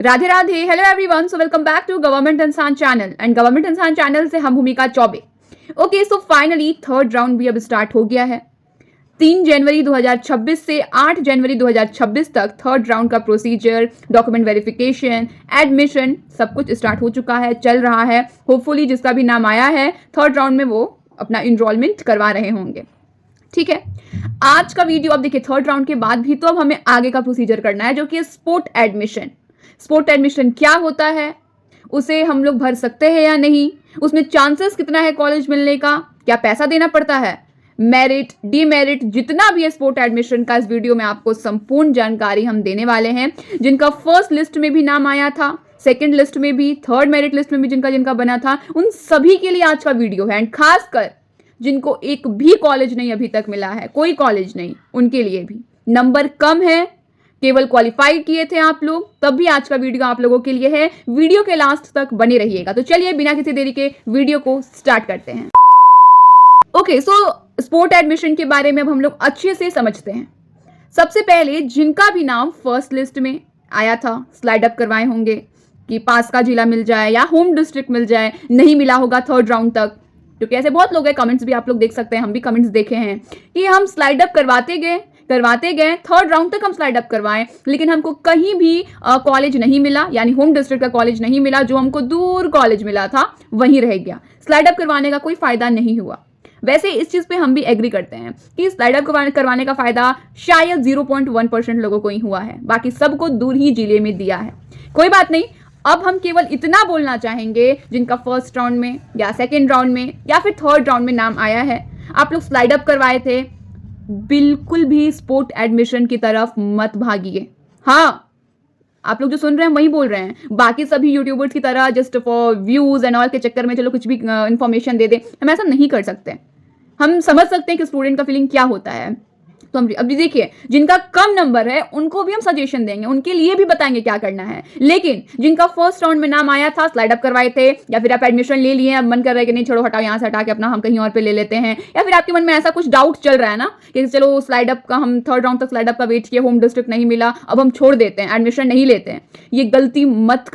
Radhe Radhe. Hello everyone, so welcome back to government Insaan channel and government Insaan channel से हम Bhumika Choubey. Okay, so finally third round भी अब start हो गया है। 3 जनवरी 2026 से 8 जनवरी 2026 तक थर्ड राउंड का प्रोसीजर, डॉक्यूमेंट वेरिफिकेशन, एडमिशन सब कुछ स्टार्ट हो चुका है, चल रहा है। होपफुली जिसका भी नाम आया है थर्ड राउंड में वो अपना इनरोलमेंट करवा रहे होंगे। ठीक है, आज का वीडियो अब देखिए, थर्ड राउंड के बाद भी तो अब हमें आगे का प्रोसीजर करना है, जो कि स्पोर्ट एडमिशन। स्पोर्ट एडमिशन क्या होता है, उसे हम लोग भर सकते हैं या नहीं, उसमें चांसेस कितना है कॉलेज मिलने का, क्या पैसा देना पड़ता है, मेरिट डीमेरिट जितना भी है स्पोर्ट एडमिशन का, इस वीडियो में आपको संपूर्ण जानकारी हम देने वाले हैं। जिनका फर्स्ट लिस्ट में भी नाम आया था, सेकंड लिस्ट में भी, थर्ड मेरिट लिस्ट में भी जिनका जिनका बना था, उन सभी के लिए आज का वीडियो है। एंड खासकर जिनको एक भी कॉलेज नहीं अभी तक मिला है, कोई कॉलेज नहीं, उनके लिए भी। नंबर कम है, केवल क्वालिफाई किए थे आप लोग, तब भी आज का वीडियो आप लोगों के लिए है। वीडियो के लास्ट तक बने रहिएगा। तो चलिए बिना किसी देरी के वीडियो को स्टार्ट करते हैं। ओके, सो स्पोर्ट एडमिशन के बारे में अब हम लोग अच्छे से समझते हैं। सबसे पहले जिनका भी नाम फर्स्ट लिस्ट में आया था, स्लाइड अप करवाए होंगे कि पास का जिला मिल जाए या होम डिस्ट्रिक्ट मिल जाए, नहीं मिला होगा थर्ड राउंड तक, क्योंकि ऐसे बहुत लोग हैं, कमेंट्स भी आप लोग देख सकते हैं, हम भी कमेंट्स देखे हैं कि हम स्लाइड अप करवाते गए थर्ड राउंड तक हम स्लाइड अप करवाएं, लेकिन हमको कहीं भी कॉलेज नहीं मिला, यानी होम डिस्ट्रिक्ट का कॉलेज नहीं मिला, जो हमको दूर कॉलेज मिला था वहीं रह गया। स्लाइड अप करवाने का कोई फायदा नहीं हुआ। वैसे इस चीज पे हम भी एग्री करते हैं कि स्लाइड अप करवाने का फायदा शायद 0.1% लोगों को ही हुआ है, बाकी सबको दूर ही जिले में दिया है। कोई बात नहीं, अब हम केवल इतना बोलना चाहेंगे, जिनका फर्स्ट राउंड में या सेकेंड राउंड में या फिर थर्ड राउंड में नाम आया है, आप लोग स्लाइड अप करवाए थे, बिल्कुल भी स्पोर्ट एडमिशन की तरफ मत भागिए। हाँ, आप लोग जो सुन रहे हैं वही बोल रहे हैं। बाकी सभी यूट्यूबर्स की तरह just for views and all के चक्कर में चलो कुछ भी इंफॉर्मेशन दे दे, हम ऐसा नहीं कर सकते। हम समझ सकते हैं कि स्टूडेंट का फीलिंग क्या होता है। तो हम अभी देखिए, जिनका कम नंबर है उनको भी हम सजेशन देंगे, उनके लिए भी बताएंगे क्या करना है। लेकिन जिनका फर्स्ट राउंड में नाम आया था, स्लाइड अप करवाए थे, या फिर आप एडमिशन ले लिए, अब मन कर रहा है कि नहीं छोड़ो हटाओ, यहाँ से हटा के अपना हम कहीं और पे ले लेते हैं, या फिर आपके मन में ऐसा कुछ डाउट चल रहा है ना कि चलो स्लाइड अप का, हम थर्ड राउंड तक स्लाइड अप का वेट किए, होम डिस्ट्रिक्ट नहीं मिला, अब हम छोड़ देते हैं, एडमिशन नहीं लेते हैं। ये गलती मत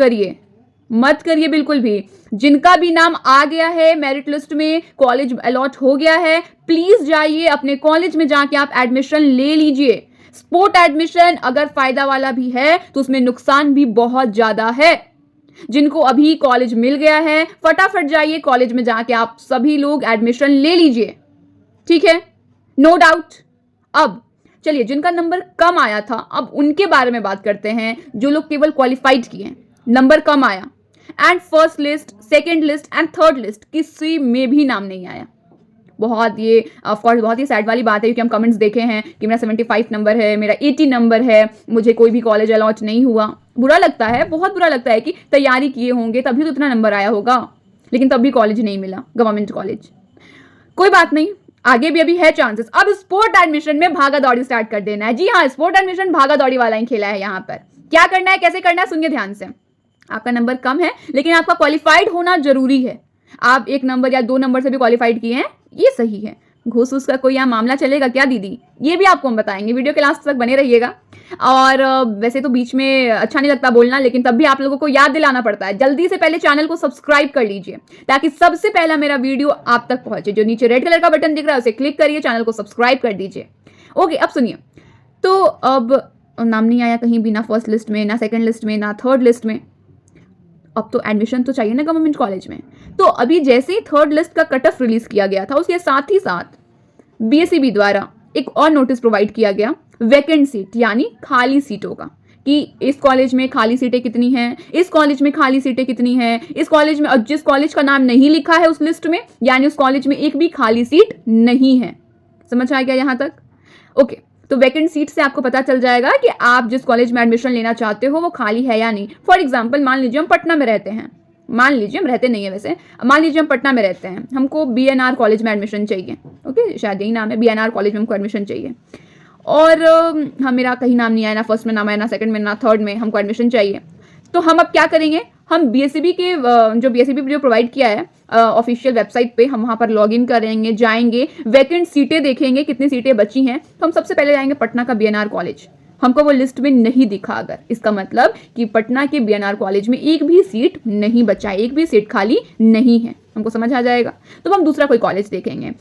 करिए बिल्कुल भी। जिनका भी नाम आ गया है मेरिट लिस्ट में, कॉलेज अलॉट हो गया है, प्लीज जाइए अपने कॉलेज में, जाके आप एडमिशन ले लीजिए। स्पोर्ट एडमिशन अगर फायदा वाला भी है तो उसमें नुकसान भी बहुत ज्यादा है। जिनको अभी कॉलेज मिल गया है, फटाफट जाइए कॉलेज में, जाके आप सभी लोग एडमिशन ले लीजिए। ठीक है, नो डाउट। अब चलिए, जिनका नंबर कम आया था, अब उनके बारे में बात करते हैं। जो लोग केवल क्वालिफाइड किए हैं, नंबर कम आया, and first list, second list and third list किसी में भी नाम नहीं आया। बहुत ये ऑफकोर्स बहुत ही सैड वाली बात है, क्योंकि हम कमेंट्स देखे हैं कि मेरा 75 नंबर है, मेरा 80 नंबर है, मुझे कोई भी कॉलेज अलॉट नहीं हुआ। बुरा लगता है, बहुत बुरा लगता है कि तैयारी किए होंगे तभी तो इतना नंबर आया होगा, लेकिन तब भी कॉलेज नहीं मिला, गवर्नमेंट कॉलेज। कोई बात नहीं, आगे भी अभी है चांसेस। अब स्पोर्ट एडमिशन में भागा दौड़ी स्टार्ट कर देना है। जी हाँ, स्पोर्ट एडमिशन भागा दौड़ी वाला ही खेला है। यहाँ पर क्या करना है, कैसे करना है, सुनिए ध्यान से। आपका नंबर कम है, लेकिन आपका क्वालिफाइड होना जरूरी है। आप 1 नंबर या 2 नंबर से भी क्वालिफाइड किए हैं, ये सही है। घूस घूस का कोई यहाँ मामला चलेगा क्या दीदी, ये भी आपको हम बताएंगे। वीडियो के लास्ट तक बने रहिएगा। और वैसे तो बीच में अच्छा नहीं लगता बोलना, लेकिन तब भी आप लोगों को याद दिलाना पड़ता है। जल्दी से पहले चैनल को सब्सक्राइब कर लीजिए, ताकि सबसे पहला मेरा वीडियो आप तक पहुंचे। जो नीचे रेड कलर का बटन दिख रहा है उसे क्लिक करिए, चैनल को सब्सक्राइब कर दीजिए। ओके, अब सुनिए। तो अब नाम नहीं आया कहीं भी, ना फर्स्ट लिस्ट में, ना सेकेंड लिस्ट में, ना थर्ड लिस्ट में। अब तो एडमिशन तो चाहिए ना गवर्नमेंट कॉलेज में। तो अभी जैसे ही थर्ड लिस्ट का कट ऑफ रिलीज किया गया था, उसके साथ ही साथ बीएसईबी द्वारा एक और नोटिस प्रोवाइड किया गया वैकेंट सीट, यानी खाली सीटों का, कि इस कॉलेज में खाली सीटें कितनी हैं, इस कॉलेज में खाली सीटें कितनी हैं, इस कॉलेज में, और जिस कॉलेज का नाम नहीं लिखा है उस लिस्ट में, यानी उस कॉलेज में एक भी खाली सीट नहीं है। समझ आ गया यहाँ तक? ओके, तो वैकेंट सीट से आपको पता चल जाएगा कि आप जिस कॉलेज में एडमिशन लेना चाहते हो वो खाली है या नहीं। फॉर एग्जाम्पल, मान लीजिए हम पटना में रहते हैं, मान लीजिए हम रहते नहीं है वैसे, मान लीजिए हम पटना में रहते हैं, हमको बीएनआर कॉलेज में एडमिशन चाहिए। ओके, शायद यही नाम है, बीएनआर कॉलेज में हमको एडमिशन चाहिए। और हम, मेरा कहीं नाम नहीं आया, ना फर्स्ट में नाम आया, ना सेकंड में, ना थर्ड में, हमको एडमिशन चाहिए। तो हम अब क्या करेंगे, हम बीएसईबी के जो बीएसईबी जो प्रोवाइड किया है ऑफिशियल वेबसाइट पे, हम वहाँ पर लॉगिन करेंगे, जाएंगे, वैकेंट सीटें देखेंगे कितनी सीटें बची हैं। तो हम सबसे पहले जाएंगे पटना का बीएनआर कॉलेज। हमको वो लिस्ट में नहीं दिखा, अगर इसका मतलब कि पटना के बीएनआर कॉलेज में एक भी सीट नहीं बचा है, एक भी सीट खाली नहीं है, हमको समझ आ जाएगा। तो हम दूसरा कोई कॉलेज देखेंगे।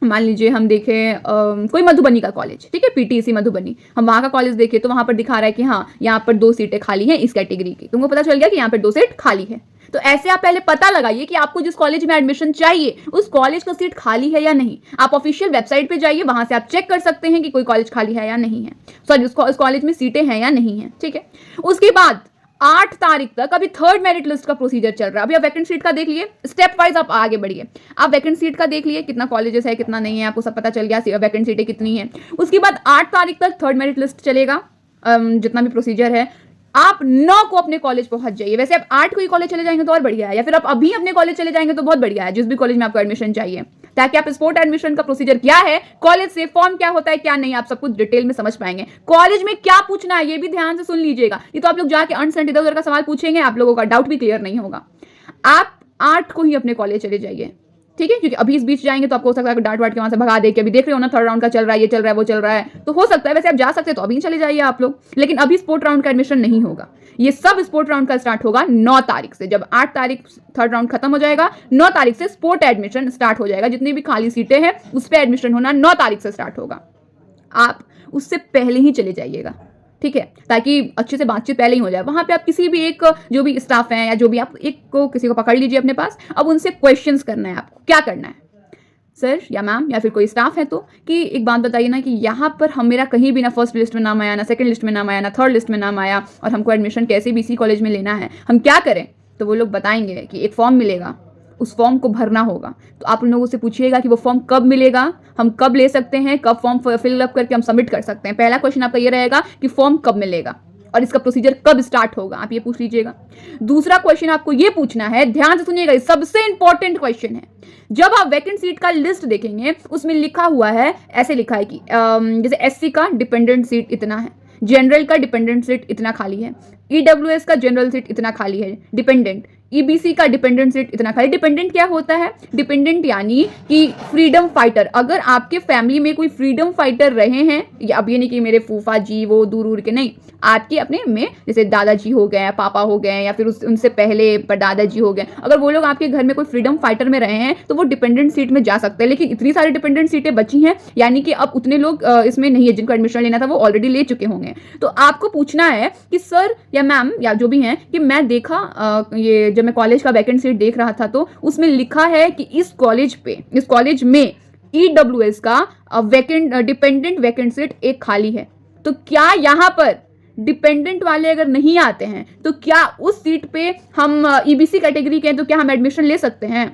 मान लीजिए हम देखें कोई मधुबनी का कॉलेज, ठीक है, पीटीसी मधुबनी, हम वहाँ का कॉलेज देखें तो वहाँ पर दिखा रहा है कि हाँ यहाँ पर 2 सीटें खाली हैं इस कैटेगरी की, तुमको पता चल गया कि यहाँ पर 2 सीट खाली है। तो ऐसे आप पहले पता लगाइए कि आपको जिस कॉलेज में एडमिशन चाहिए उस कॉलेज का सीट खाली है या नहीं। आप ऑफिशियल वेबसाइट पे जाइए, वहां से आप चेक कर सकते हैं कि कोई कॉलेज खाली है या नहीं है, सॉरी उस कॉलेज में सीटें हैं या नहीं है, ठीक है। उसके बाद 8 तारीख तक अभी थर्ड मेरिट लिस्ट का प्रोसीजर चल रहा है। अभी आप वैकेंट सीट का देख लिए, स्टेप वाइज आप आगे बढ़िए। आप वैकेंट सीट का देख लिए, कितना कॉलेजेस है कितना नहीं है, आपको सब पता चल गया वैकेंट सीटें कितनी है। उसके बाद 8 तारीख तक थर्ड मेरिट लिस्ट चलेगा, जितना भी प्रोसीजर है। आप 9 को अपने कॉलेज पहुंच जाइए। वैसे आप 8 को ही कॉलेज चले जाएंगे तो और बढ़िया है, या फिर आप अभी अपने कॉलेज चले जाएंगे तो बहुत बढ़िया है, जिस भी कॉलेज में आपको एडमिशन चाहिए, ताकि आप स्पोर्ट एडमिशन का प्रोसीजर क्या है, कॉलेज से फॉर्म क्या होता है क्या नहीं, आप सब कुछ डिटेल में समझ पाएंगे। कॉलेज में क्या पूछना है ये भी ध्यान से सुन लीजिएगा, ये तो आप लोग जाके अनसेंट इधर उधर का सवाल पूछेंगे, आप लोगों का डाउट भी क्लियर नहीं होगा। आप 8 को ही अपने कॉलेज चले जाइए, ठीक है, क्योंकि अभी इस बीच जाएंगे तो आपको हो सकता है डांट वाट के वहां से भगा दे के, अभी देख रहे हो ना थर्ड राउंड का चल रहा है, ये चल रहा है वो चल रहा है, तो हो सकता है वैसे आप जा सकते हैं तो अभी चले जाइए आप लोग, लेकिन अभी स्पोर्ट राउंड का एडमिशन नहीं होगा। ये सब स्पोर्ट राउंड का स्टार्ट होगा 9 तारीख से। जब 8 तारीख थर्ड राउंड खत्म हो जाएगा, 9 तारीख से स्पोर्ट एडमिशन स्टार्ट हो जाएगा। जितनी भी खाली सीटें हैं उस पर एडमिशन होना 9 तारीख से स्टार्ट होगा। आप उससे पहले ही चले जाइएगा, ठीक है, ताकि अच्छे से बातचीत पहले ही हो जाए। वहां पे आप किसी भी एक जो भी स्टाफ है या जो भी, आप एक को किसी को पकड़ लीजिए अपने पास, अब उनसे क्वेश्चंस करना है। आपको क्या करना है सर या मैम या फिर कोई स्टाफ है तो, कि एक बात बताइए ना कि यहाँ पर हम मेरा कहीं भी ना फर्स्ट लिस्ट में नाम आया, ना सेकंड लिस्ट में नाम आया, ना थर्ड लिस्ट में नाम आया, और हमको एडमिशन कैसे भी इसी कॉलेज में लेना है, हम क्या करें। तो वो लोग बताएंगे कि एक फॉर्म मिलेगा, उस फॉर्म को भरना होगा। तो आप उन लोगों से पूछिएगा कि वो फॉर्म कब मिलेगा, हम कब ले सकते हैं, कब फॉर्म फिलअप करके हम सबमिट कर सकते हैं। पहला क्वेश्चन आपका ये रहेगा कि फॉर्म कब मिलेगा और इसका प्रोसीजर कब स्टार्ट होगा, आप ये पूछ लीजिएगा। दूसरा क्वेश्चन आपको ये पूछना है, ध्यान से सुनिएगा, सबसे इंपॉर्टेंट क्वेश्चन है। जब आप वैकेंट सीट का लिस्ट देखेंगे उसमें लिखा हुआ है, ऐसे लिखा है कि जैसे एससी का डिपेंडेंट सीट इतना है, जनरल का डिपेंडेंट सीट इतना खाली है, ईडब्ल्यूएस का जनरल सीट इतना खाली है डिपेंडेंट, ईबीसी का डिपेंडेंट सीट इतना खाली। डिपेंडेंट क्या होता है? डिपेंडेंट यानी कि फ्रीडम फाइटर। अगर आपके फैमिली में कोई फ्रीडम फाइटर रहे हैं, या अब ये नहीं कि मेरे फूफा जी वो दूर दूर के, नहीं, आपके अपने में जैसे दादाजी हो गए, पापा हो गए, या फिर उनसे पहले परदादा जी हो गए, अगर वो लोग आपके घर में कोई फ्रीडम फाइटर में रहे हैं तो वो डिपेंडेंट सीट में जा सकते हैं। लेकिन इतनी सारी डिपेंडेंट सीटें बची हैं, यानी कि अब उतने लोग इसमें नहीं है जिनको एडमिशन लेना था, वो ऑलरेडी ले चुके होंगे। तो आपको पूछना है कि सर या मैम या जो भी हैं कि मैं देखा ये जब मैं कॉलेज का वैकेंट सीट देख रहा था तो उसमें लिखा है कि इस कॉलेज में ईडब्ल्यूएस का डिपेंडेंट वैकेंट सीट एक खाली है। तो क्या यहाँ पर डिपेंडेंट वाले अगर नहीं आते हैं तो क्या उस सीट पे हम ईबीसी कैटेगरी के हैं तो क्या हम एडमिशन ले सकते हैं?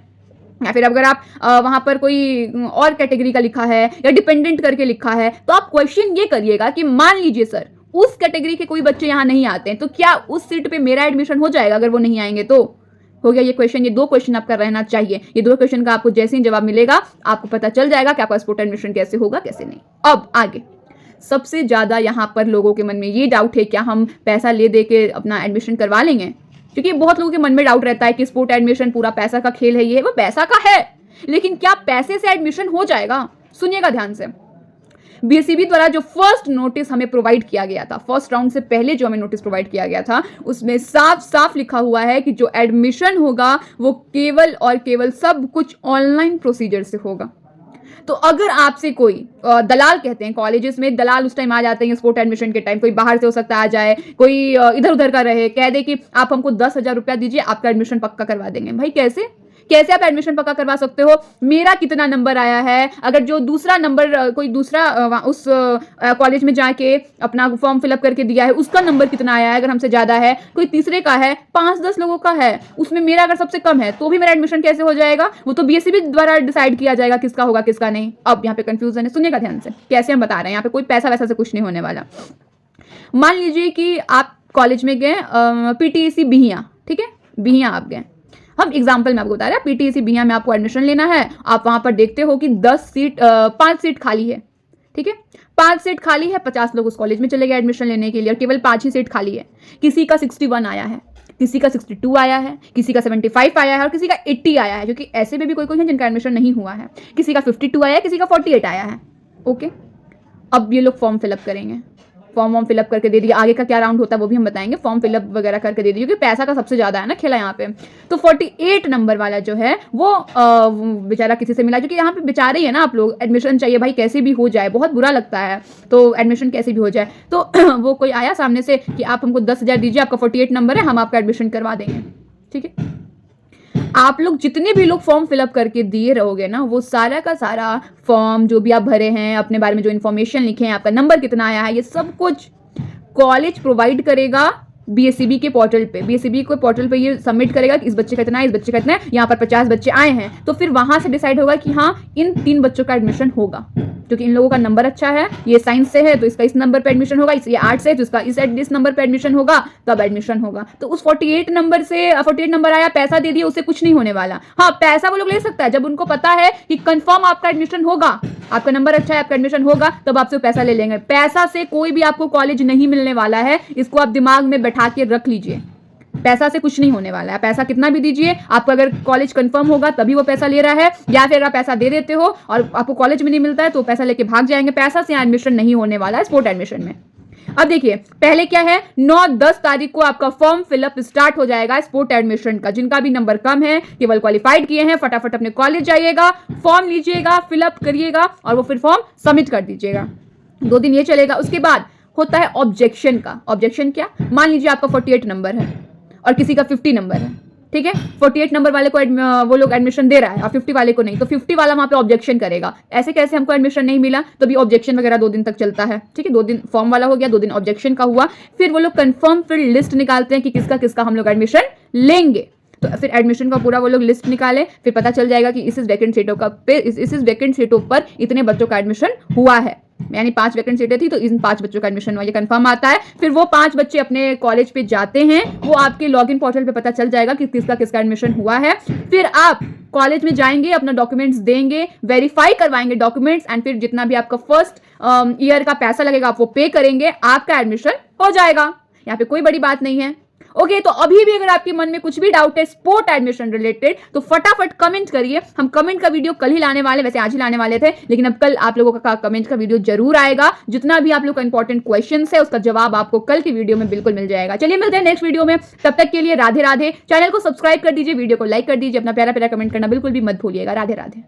या फिर अगर आप वहां पर कोई और कैटेगरी का लिखा है या डिपेंडेंट करके लिखा है तो आप क्वेश्चन ये करिएगा कि मान लीजिए सर उस कैटेगरी के कोई बच्चे यहाँ नहीं आते हैं तो क्या उस सीट पे मेरा एडमिशन हो जाएगा? अगर वो नहीं आएंगे तो हो गया ये क्वेश्चन। ये 2 क्वेश्चन आपका रहना चाहिए। ये 2 क्वेश्चन का आपको जैसे ही जवाब मिलेगा आपको पता चल जाएगा कि आपका स्पोर्ट एडमिशन कैसे होगा कैसे नहीं। अब आगे सबसे ज्यादा यहाँ पर लोगों के मन में ये डाउट है, क्या हम पैसा ले दे के अपना एडमिशन करवा लेंगे? क्योंकि बहुत लोगों के मन में डाउट रहता है कि स्पोर्ट एडमिशन पूरा पैसा का खेल है। ये वो पैसा का है, लेकिन क्या पैसे से एडमिशन हो जाएगा? सुनिएगा ध्यान से। बीएसईबी द्वारा जो फर्स्ट नोटिस हमें प्रोवाइड किया गया था, फर्स्ट राउंड से पहले जो हमें नोटिस प्रोवाइड किया गया था, उसमें साफ साफ लिखा हुआ है कि जो एडमिशन होगा वो केवल और केवल सब कुछ ऑनलाइन प्रोसीजर से होगा। तो अगर आपसे कोई दलाल, कहते हैं कॉलेजेस में दलाल उस टाइम आ जाते हैं स्पोर्ट एडमिशन के टाइम, कोई बाहर से हो सकता है आ जाए, कोई इधर उधर का रहे, कह दे कि आप हमको 10,000 रुपया दीजिए आपका एडमिशन पक्का करवा देंगे। भाई कैसे आप एडमिशन पक्का करवा सकते हो? मेरा कितना नंबर आया है, अगर जो दूसरा नंबर कोई दूसरा उस कॉलेज में जाके अपना फॉर्म फिलअप करके दिया है उसका नंबर कितना आया है, अगर हमसे ज्यादा है, कोई तीसरे का है, 5-10 लोगों का है, उसमें मेरा अगर सबसे कम है तो भी मेरा एडमिशन कैसे हो जाएगा? वो तो बीएसईबी द्वारा डिसाइड किया जाएगा किसका होगा किसका नहीं। अब यहाँ पे कंफ्यूजन है, सुनिएगा ध्यान से कैसे हम बता रहे हैं। यहाँ पे कोई पैसा वैसा से कुछ नहीं होने वाला। मान लीजिए कि आप कॉलेज में गए पीटीसी बिहिया, ठीक है, बिहिया आप गए, हम एग्जाम्पल में आपको बता रहे हैं, पीटीसी बिहिया में आपको एडमिशन लेना है। आप वहां पर देखते हो कि 5 सीट खाली है, ठीक है, 5 सीट खाली है, 50 लोग उस कॉलेज में चले गए एडमिशन लेने के लिए, केवल 5 ही सीट खाली है। किसी का 61 आया है, किसी का 62 आया है, किसी का 75 आया है और किसी का 80 आया है, क्योंकि ऐसे में भी कोई है जिनका एडमिशन नहीं हुआ है। किसी का 52 आया है, किसी का 48 आया है। ओके, अब ये लोग फॉर्म फिलअप करेंगे। फॉर्म वॉर्म फिलअप करके दे दिया, आगे का क्या राउंड होता है वो भी हम बताएंगे, फॉर्म फिलअप वगैरह करके दे दिए, क्योंकि पैसा का सबसे ज़्यादा है ना खेला यहाँ पे। तो 48 नंबर वाला जो है वो बेचारा किसी से मिला, क्योंकि यहाँ पे बेचारे ही है ना आप लोग, एडमिशन चाहिए भाई कैसे भी हो जाए, बहुत बुरा लगता है, तो एडमिशन कैसे भी हो जाए। तो वो कोई आया सामने से कि आप हमको 10,000 दीजिए, आपका 48 नंबर है, हम आपका एडमिशन करवा देंगे। ठीक है, आप लोग जितने भी लोग फॉर्म फिलअप करके दिए रहोगे ना, वो सारा का सारा फॉर्म जो भी आप भरे हैं, अपने बारे में जो इन्फॉर्मेशन लिखे हैं, आपका नंबर कितना आया है, ये सब कुछ कॉलेज प्रोवाइड करेगा बीएससीबी के पोर्टल पे। बीएससीबी के पोर्टल पे ये सबमिट करेगा कि इस बच्चे का इतना है, इस बच्चे का इतना है, यहाँ पर 50 बच्चे आए हैं, तो फिर वहां से डिसाइड होगा कि हाँ इन 3 बच्चों का एडमिशन होगा, क्योंकि इन लोगों का नंबर अच्छा है, ये साइंस से है तो इसका इस नंबर पे एडमिशन होगा, ये आर्ट्स से है तो इसका इस नंबर पे एडमिशन होगा, तब एडमिशन होगा। तो उस 48 नंबर से 48 नंबर आया, पैसा दे दिया, उससे कुछ नहीं होने वाला। हाँ, पैसा वो लोग ले सकता है जब उनको पता है कि कंफर्म आपका एडमिशन होगा, आपका नंबर अच्छा है, आपका एडमिशन होगा, तब आपसे पैसा ले लेंगे। पैसा से कोई भी आपको कॉलेज नहीं मिलने वाला है, इसको आप दिमाग में बैठा के रख लीजिए। पैसा से कुछ नहीं होने वाला है, पैसा कितना भी दीजिए, आपका अगर कॉलेज कंफर्म होगा तभी वो पैसा ले रहा है, या फिर आप पैसा दे देते हो और आपको कॉलेज में नहीं मिलता है तो पैसा लेके भाग जाएंगे। पैसा से एडमिशन नहीं होने वाला है स्पोर्ट एडमिशन में। अब देखिए पहले क्या है, 9-10 तारीख को आपका फॉर्म फिलअप स्टार्ट हो जाएगा स्पोर्ट एडमिशन का। जिनका भी नंबर कम है, केवल क्वालिफाइड किए हैं, फटाफट अपने कॉलेज जाइएगा, फॉर्म लीजिएगा, फिलअप करिएगा और वो फिर फॉर्म सबमिट कर दीजिएगा। 2 दिन ये चलेगा। उसके बाद होता है ऑब्जेक्शन का। ऑब्जेक्शन क्या, मान लीजिए आपका 48 नंबर है और किसी का 50 नंबर है, ठीक है, 48 नंबर वाले को वो लोग एडमिशन दे रहा है और 50 वाले को नहीं, तो 50 वाला वहां पे ऑब्जेक्शन करेगा, ऐसे कैसे हमको एडमिशन नहीं मिला, तो भी ऑब्जेक्शन वगैरह 2 दिन तक चलता है। ठीक है, 2 दिन फॉर्म वाला हो गया, 2 दिन ऑब्जेक्शन का हुआ, फिर वो लोग कंफर्म फिर लिस्ट निकालते हैं कि किसका किसका हम लोग एडमिशन लेंगे। तो फिर एडमिशन का पूरा वो लोग लिस्ट निकाले, फिर पता चल जाएगा कि इस वैकेंट सीटों का इस वैकेंट सीटों पर इतने बच्चों का एडमिशन हुआ है, यानी 5 वैकेंट सीटें थी तो इन 5 बच्चों का एडमिशन हुआ, ये कंफर्म आता है। फिर वो 5 बच्चे अपने कॉलेज पे जाते हैं, वो आपके लॉगिन पोर्टल पे पता चल जाएगा कि किसका किसका एडमिशन हुआ है। फिर आप कॉलेज में जाएंगे, अपना डॉक्यूमेंट्स देंगे, वेरीफाई करवाएंगे डॉक्यूमेंट्स, एंड फिर जितना भी आपका फर्स्ट ईयर का पैसा लगेगा आप वो पे करेंगे, आपका एडमिशन हो जाएगा। यहाँ पे कोई बड़ी बात नहीं है। ओके, तो अभी भी अगर आपके मन में कुछ भी डाउट है स्पोर्ट एडमिशन रिलेटेड तो फटाफट कमेंट करिए। हम कमेंट का वीडियो कल ही लाने वाले, वैसे आज ही लाने वाले थे, लेकिन अब कल आप लोगों का कमेंट का वीडियो जरूर आएगा। जितना भी आप लोग का इंपॉर्टेंट क्वेश्चन है उसका जवाब आपको कल की वीडियो में बिल्कुल मिल जाएगा। चलिए मिलते हैं नेक्स्ट वीडियो में, तब तक के लिए राधे राधे। चैनल को सब्सक्राइब कर दीजिए, वीडियो को लाइक कर दीजिए, अपना प्यारा प्यारा कमेंट करना बिल्कुल भी मत भूलिएगा। राधे राधे।